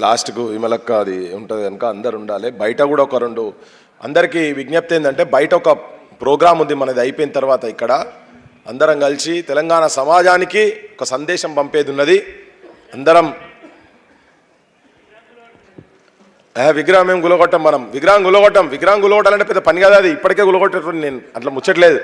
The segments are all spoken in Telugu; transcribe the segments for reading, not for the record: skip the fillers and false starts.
లాస్ట్కు విమలక్క అది ఉంటుంది కనుక అందరు ఉండాలి. బయట కూడా ఒక రెండు అందరికీ విజ్ఞప్తి ఏంటంటే, బయట ఒక ప్రోగ్రాం ఉంది మనది అయిపోయిన తర్వాత, ఇక్కడ అందరం కలిసి తెలంగాణ సమాజానికి ఒక సందేశం పంపేది ఉన్నది. అందరం విగ్రహం ఏం గులగొట్టం, మనం విగ్రహం గులగొట్టాలంటే పెద్ద పని కదా, అది ఇప్పటికే గులగొట్టేటువంటి నేను అట్లా ముచ్చట్లేదు.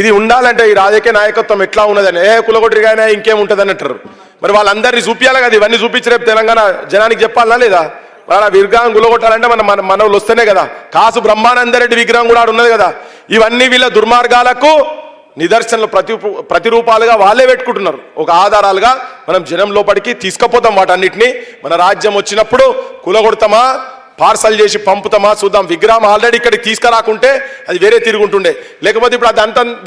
ఇది ఉండాలంటే ఈ రాజకీయ నాయకత్వం ఎట్లా ఉన్నదని, కులగొట్టిగానే ఇంకేముంటుంది అని అంటారు. మరి వాళ్ళందరినీ చూపించాలి కదా, ఇవన్నీ చూపించి రేపు తెలంగాణ జనానికి చెప్పాలా లేదా? వాళ్ళ విగ్రహం గులగొట్టాలంటే మన వాళ్ళు వస్తేనే కదా. కాసు బ్రహ్మానందరెడ్డి విగ్రహం కూడా ఉన్నది కదా. ఇవన్నీ వీళ్ళ దుర్మార్గాలకు నిదర్శనలు, ప్రతిరూపాలుగా వాళ్ళే పెట్టుకుంటున్నారు. ఒక ఆధారాలుగా మనం జనం లోపలికి తీసుకుపోతాం వాటన్నిటిని. మన రాజ్యం వచ్చినప్పుడు కులగొడతామా, పార్సల్ చేసి పంపుతామా చూద్దాం. విగ్రహం ఆల్రెడీ ఇక్కడికి తీసుకురాకుంటే అది వేరే తిరుగుంటుండే, లేకపోతే ఇప్పుడు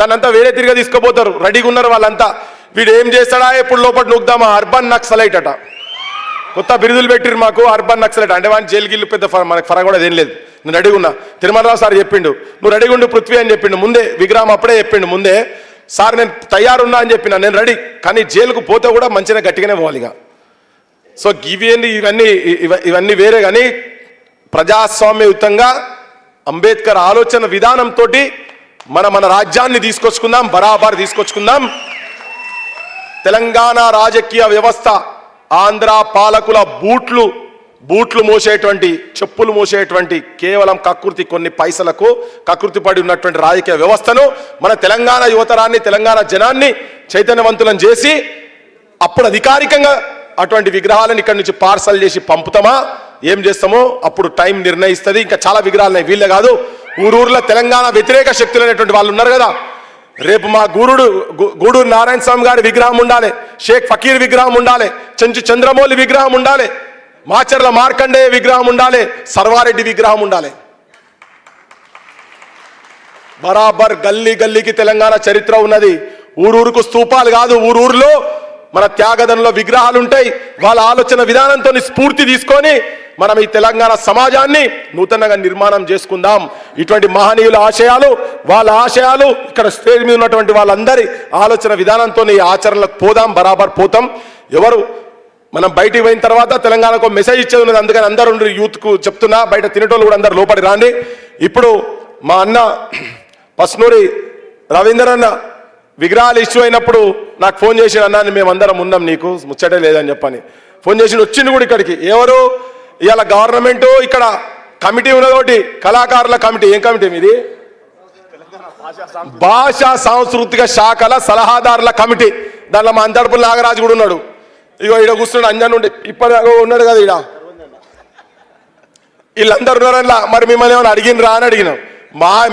దాన్నంతా వేరే తిరిగా తీసుకుపోతారు. రెడీగా ఉన్నారు వాళ్ళంతా. వీడు ఏం చేస్తాడా, ఎప్పుడు లోపల నొక్కుదామా, అర్బన్ నక్సలైట్ అట. కొత్త బిరుదులు పెట్టిరు మాకు, అర్బన్ నక్సలైట్ అంటే వాడిని జైలుకి పెద్ద మనకు ఫరక కూడా ఏం లేదు. నేను రెడీగా ఉన్నా. తిరుమలరావు సార్ చెప్పిండు, నువ్వు రెడీగా ఉండు పృథ్వీ అని చెప్పిండు ముందే. విగ్రహం అప్పుడే చెప్పిండు ముందే, సార్ నేను తయారున్నా అని చెప్పిన, నేను రెడీ. కానీ జైలుకు పోతే కూడా మంచిగా గట్టిగానే పోవాలి ఇక. సో ఇవన్నీ వేరే. కానీ ప్రజాస్వామ్యయుతంగా అంబేద్కర్ ఆలోచన విధానంతో మన రాజ్యాన్ని తీసుకొచ్చుకుందాం, బరాబర్ తీసుకొచ్చుకుందాం. తెలంగాణ రాజకీయ వ్యవస్థ ఆంధ్ర పాలకుల బూట్లు మోసేటువంటి, చెప్పులు మోసేటువంటి, కేవలం కకృతి కొన్ని పైసలకు కకృతి పడి ఉన్నటువంటి రాజకీయ వ్యవస్థను మన తెలంగాణ యువతరాన్ని, తెలంగాణ జనాన్ని చైతన్యవంతులను చేసి అప్పుడు అధికారికంగా అటువంటి విగ్రహాలను ఇక్కడి నుంచి పార్సల్ చేసి పంపుతామా, ఏం చేస్తామో అప్పుడు టైం నిర్ణయిస్తుంది. ఇంకా చాలా విగ్రహాలు వీళ్ళే కాదు, ఊరూరులో తెలంగాణ వ్యతిరేక శక్తులు అనేటువంటి వాళ్ళు ఉన్నారు కదా. రేపు మా గూడూరు నారాయణ స్వామి గారి విగ్రహం ఉండాలి, షేక్ ఫకీర్ విగ్రహం ఉండాలి, చెంచు చంద్రమౌళి విగ్రహం ఉండాలి, మాచర్ల మార్కండేయ విగ్రహం ఉండాలి, సర్వారెడ్డి విగ్రహం ఉండాలి. బరాబర్ గల్లీకి తెలంగాణ చరిత్ర ఉన్నది. ఊరూరుకు స్తూపాలు కాదు, ఊరూరులో మన త్యాగదనంలో విగ్రహాలు ఉంటాయి. వాళ్ళ ఆలోచన విధానంతో స్ఫూర్తి తీసుకొని మనం ఈ తెలంగాణ సమాజాన్ని నూతనంగా నిర్మాణం చేసుకుందాం. ఇటువంటి మహనీయుల ఆశయాలు, వాళ్ళ ఆశయాలు ఇక్కడ స్టేజ్ మీద ఉన్నటువంటి వాళ్ళందరి ఆలోచన విధానంతో ఈ ఆచరణలకు పోదాం, బరాబర్ పోతాం. ఎవరు మనం బయటికి పోయిన తర్వాత తెలంగాణకు మెసేజ్ ఇచ్చేది ఉన్నది. అందుకని అందరూ యూత్కు చెప్తున్నా, బయట తినేటోళ్ళు కూడా అందరు లోపలి రాండి. ఇప్పుడు మా అన్న పస్నూరి రవీందర్ అన్న విగ్రహాలు ఇష్యూ అయినప్పుడు నాకు ఫోన్ చేసి, అన్నాన్ని మేమందరం ఉన్నాం, నీకు ముచ్చటే లేదని చెప్పని ఫోన్ చేసి వచ్చింది కూడా ఇక్కడికి. ఎవరు ఇవాళ గవర్నమెంట్ ఇక్కడ కమిటీ ఉన్నదోటి, కళాకారుల కమిటీ. ఏం కమిటీ మీది? భాషా సాంస్కృతిక శాఖల సలహాదారుల కమిటీ. దాంట్లో మా అంతర్పుల నాగరాజు కూడా ఉన్నాడు. ఇగో ఈడ కూర్చున్నాడు, అంజన్ ఉండి ఇప్పటి ఉన్నాడు కదా ఈడ. వీళ్ళందరూ ఉన్నారని మరి మిమ్మల్ని ఏమైనా అడిగినరా అని అడిగినాం.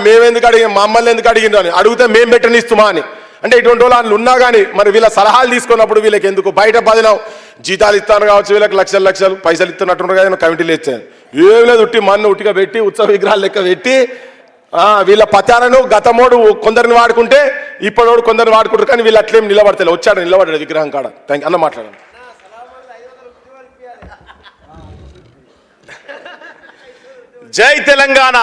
మేమెందుకు అడిగినాం, మమ్మల్ని ఎందుకు అడిగినరా అని అడిగితే మేము పెట్టనిస్తుమా అని. అంటే ఇటువంటి వాళ్ళు ఉన్నా కానీ మరి వీళ్ళ సలహాలు తీసుకున్నప్పుడు వీళ్ళకి ఎందుకు బయట బదినాం, జీతాలు ఇస్తాను కావచ్చు, వీళ్ళకి లక్షలు పైసలు ఇస్తున్నట్టు కదా కమిటీలు ఇచ్చాను. ఏం లేదు, ఉట్టిగా పెట్టి ఉత్సవ విగ్రహాలు లెక్క పెట్టి వీళ్ళ పచారను గతమోడు కొందరిని వాడుకుంటే ఇప్పటివాడు కొందరిని వాడుకుంటారు. కానీ వీళ్ళు అట్లేం నిలబడతాయి. నిలబడ్డాడు విగ్రహం కాడ. థ్యాంక్ అన్న మాట్లాడండి. జై తెలంగాణ.